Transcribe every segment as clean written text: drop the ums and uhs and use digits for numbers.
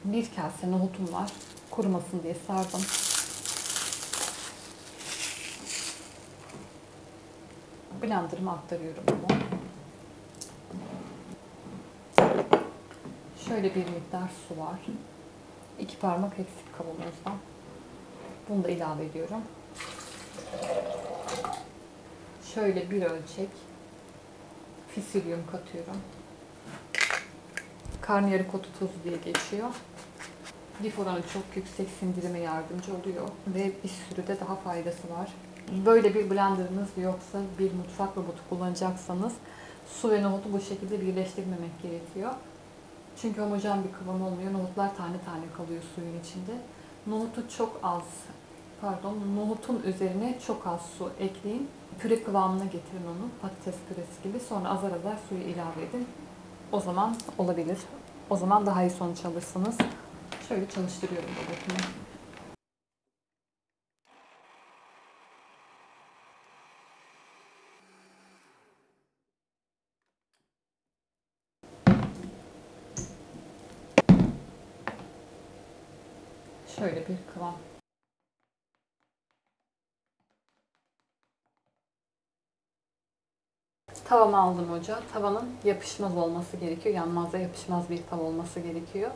Bir kase nohutum var. Kurumasın diye sardım. Blender'ıma aktarıyorum bunu. Şöyle bir miktar su var. 2 parmak eksik kavanozdan. Bunu da ilave ediyorum. Şöyle bir ölçek fisilyum katıyorum. Karnıyarık otu tozu diye geçiyor. Lif oranı çok yüksek, sindirime yardımcı oluyor ve bir sürü de daha faydası var. Böyle bir blenderınız yoksa, bir mutfak robotu kullanacaksanız su ve nohutu bu şekilde birleştirmemek gerekiyor. Çünkü homojen bir kıvam olmuyor. Nohutlar tane tane kalıyor suyun içinde. Nohutun üzerine çok az su ekleyin. Püre kıvamına getirin onu. Patates püresi gibi. Sonra azar azar suyu ilave edin. O zaman olabilir. O zaman daha iyi sonuç alırsınız. Şöyle çalıştırıyorum robotumu. Şöyle bir kıvam. Tavamı aldım ocağa. Tavanın yapışmaz olması gerekiyor. Yanmaz da yapışmaz bir tava olması gerekiyor.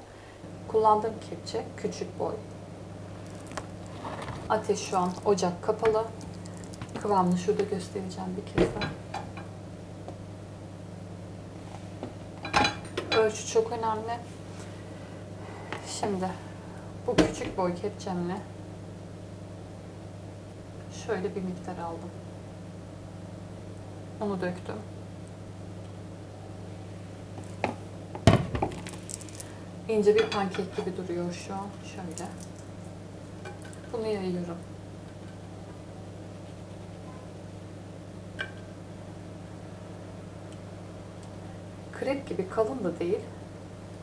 Kullandığım kepçe küçük boy. Ateş şu an ocak kapalı. Kıvamını şurada göstereceğim bir kez daha. Ölçü çok önemli. Şimdi bu küçük boy kepçemle şöyle bir miktar aldım. Onu döktüm. İnce bir pankek gibi duruyor şu an. Şöyle. Bunu yayıyorum. Krep gibi kalın da değil.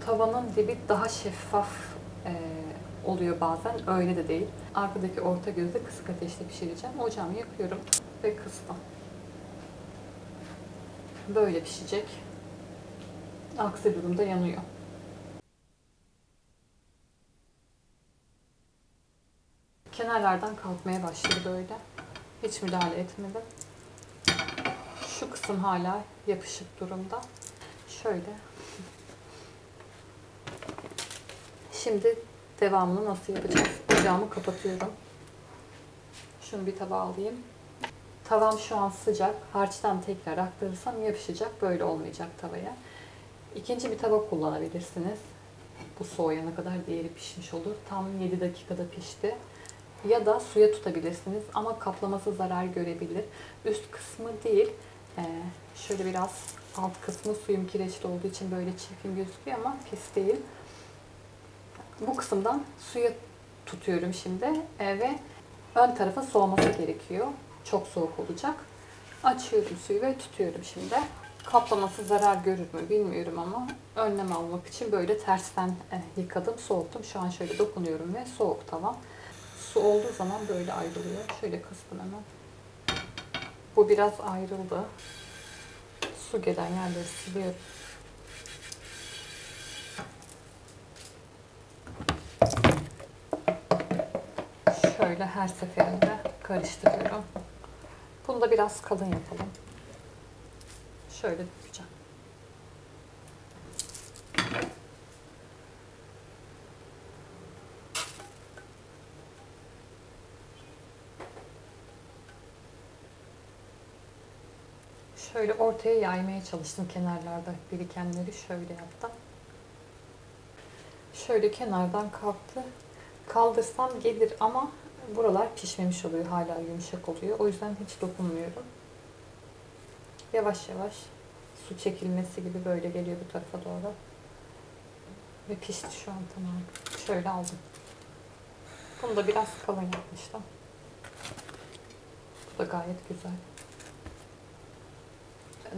Tavanın dibi daha şeffaf oluyor bazen. Öyle de değil. Arkadaki orta gözde kısık ateşte pişireceğim. Ocağımı yakıyorum ve kıstım. Böyle pişecek. Aksi durumda yanıyor. Kenarlardan kalkmaya başladı böyle. Hiç müdahale etmedim. Şu kısım hala yapışık durumda. Şöyle. Şimdi devamını nasıl yapacağız? Ocağımı kapatıyorum. Şunu bir tabağa alayım. Tavam şu an sıcak. Harçtan tekrar aktarırsam yapışacak. Böyle olmayacak tavaya. İkinci bir tava kullanabilirsiniz. Bu soğuyana kadar diğeri pişmiş olur. Tam 7 dakikada pişti. Ya da suya tutabilirsiniz ama kaplaması zarar görebilir. Üst kısmı değil, şöyle biraz alt kısmı suyum kireçli olduğu için böyle çirkin gözüküyor ama pis değil. Bu kısımdan suya tutuyorum şimdi ve ön tarafa soğuması gerekiyor. Çok soğuk olacak. Açıyorum suyu ve tutuyorum şimdi. Kaplaması zarar görür mü bilmiyorum ama önlem almak için böyle tersten yıkadım, soğuttum. Şu an şöyle dokunuyorum ve soğuk tavam. Su olduğu zaman böyle ayrılıyor. Şöyle kıstım hemen. Bu biraz ayrıldı. Su gelen yerleri siliyorum. Şöyle her seferinde karıştırıyorum. Bunu da biraz kalın yapalım. Şöyle dökeceğim. Şöyle ortaya yaymaya çalıştım, kenarlarda birikenleri şöyle yaptım. Şöyle kenardan kalktı. Kaldırsam gelir ama buralar pişmemiş oluyor, hala yumuşak oluyor. O yüzden hiç dokunmuyorum. Yavaş yavaş su çekilmesi gibi böyle geliyor bu tarafa doğru. Ve pişti şu an, tamam. Şöyle aldım. Bunu da biraz kalın yapmıştım. Bu da gayet güzel.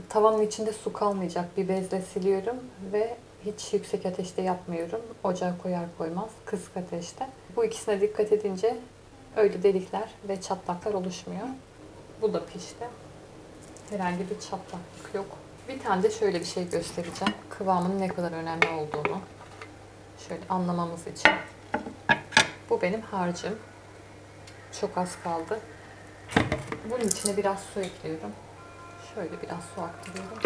Tavanın içinde su kalmayacak bir bezle siliyorum ve hiç yüksek ateşte yapmıyorum. Ocağa koyar koymaz kısık ateşte. Bu ikisine dikkat edince öyle delikler ve çatlaklar oluşmuyor. Bu da pişti. Herhangi bir çatlaklık yok. Bir tane de şöyle bir şey göstereceğim. Kıvamın ne kadar önemli olduğunu. Şöyle anlamamız için. Bu benim harcım. Çok az kaldı. Bunun içine biraz su ekliyorum. Şöyle biraz su aktarıyorum.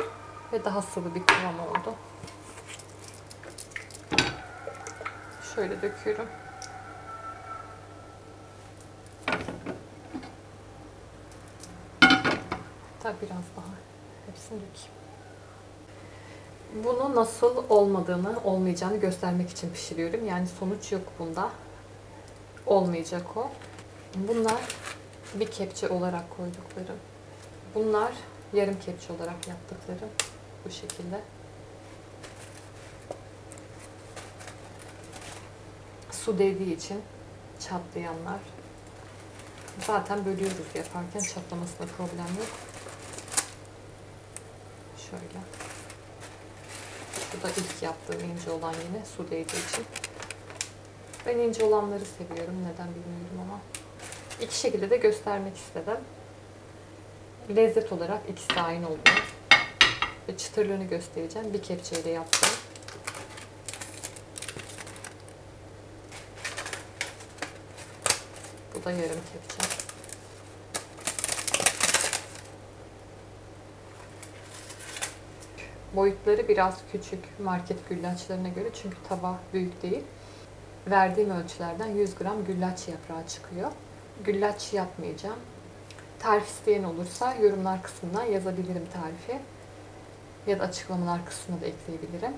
Ve daha sıvı bir kıvam oldu. Şöyle döküyorum. Hatta biraz daha. Hepsini dökeyim. Bunu nasıl olmadığını, olmayacağını göstermek için pişiriyorum. Yani sonuç yok bunda. Olmayacak o. Bunlar bir kepçe olarak koyduklarım. Bunlar yarım kepçe olarak yaptıklarım. Bu şekilde. Su değdiği için çatlayanlar. Zaten bölüyoruz yaparken, çatlamasında problem yok. Şöyle. Bu da ilk yaptığım ince olan, yine su değdiği için. Ben ince olanları seviyorum. Neden bilmiyorum ama. İki şekilde de göstermek istedim. Lezzet olarak ikisi de aynı oluyor. Ve çıtırlığını göstereceğim. Bir kepçeyle yaptım. Bu da yarım kepçe. Boyutları biraz küçük market güllaçlarına göre, çünkü tava büyük değil. Verdiğim ölçülerden 100 gram güllaç yaprağı çıkıyor. Güllaç yapmayacağım. Tarif isteyen olursa yorumlar kısmına yazabilirim tarifi. Ya da açıklamalar kısmına da ekleyebilirim.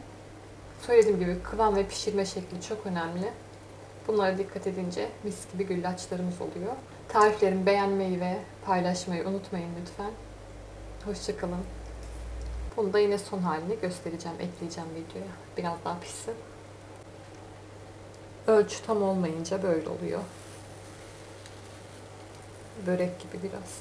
Söylediğim gibi kıvam ve pişirme şekli çok önemli. Bunlara dikkat edince mis gibi güllaçlarımız oluyor. Tariflerimi beğenmeyi ve paylaşmayı unutmayın lütfen. Hoşça kalın. Bunu da yine son halini göstereceğim, ekleyeceğim videoya. Biraz daha pişsin. Ölçü tam olmayınca böyle oluyor. Börek gibi biraz.